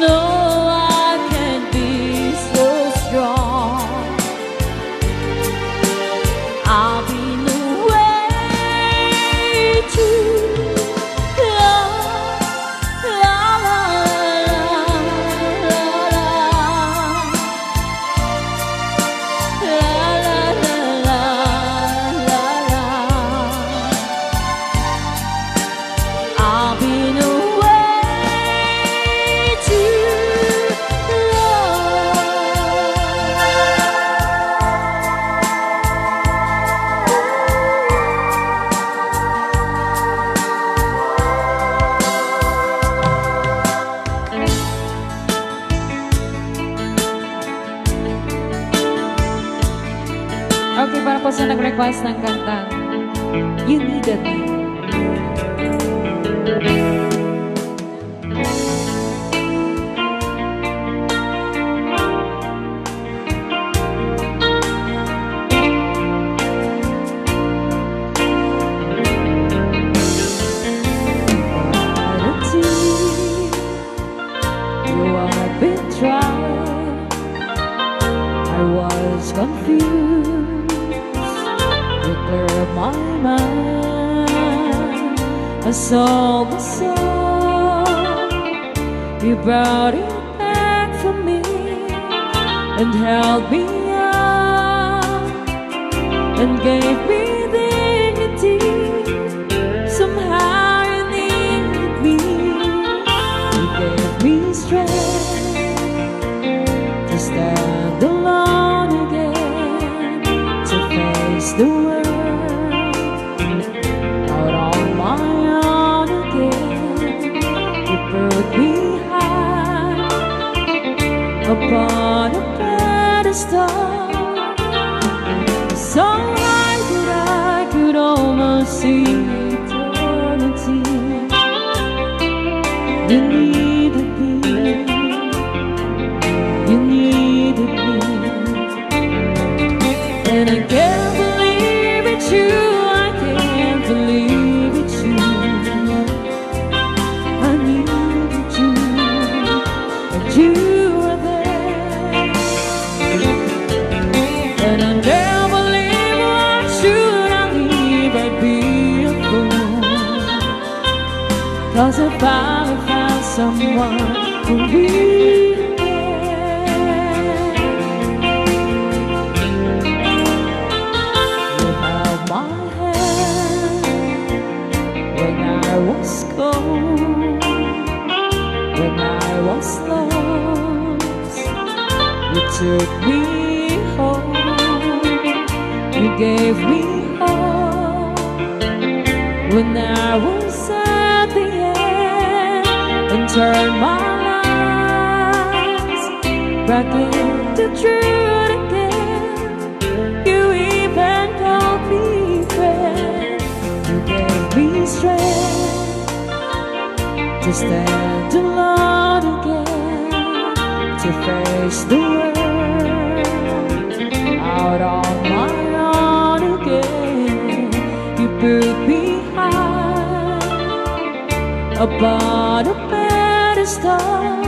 know I can be so strong. I've been away too long. La, la, la, la, la, la, la. I've been away too Okay, para po sa nag-request ng kantang You Needed Me. You are been trying. I was confused. You cleared my mind. I saw the sun. You brought it back for me and held me up and gave me dignity. Somehow you needed me. You gave me strength to stand alone again, to face the world out on my own again. You put me high upon a pedestal, so high that I could almost see eternity. You needed me. You needed me. And I can't believe it's you. I can't believe it's you. I needed you, and you were there. And I can't believe why should I leave? I'd be a fool. 'Cause I finally found someone who really cares. You held my hand when I was cold, when I was lost. You took me home. You gave me hope when I was at the end, and turned my lives back into truth again. You even called me friend. You gave me strength to stand alone again, to face the world out on my own again. You put me high upon a pedestal,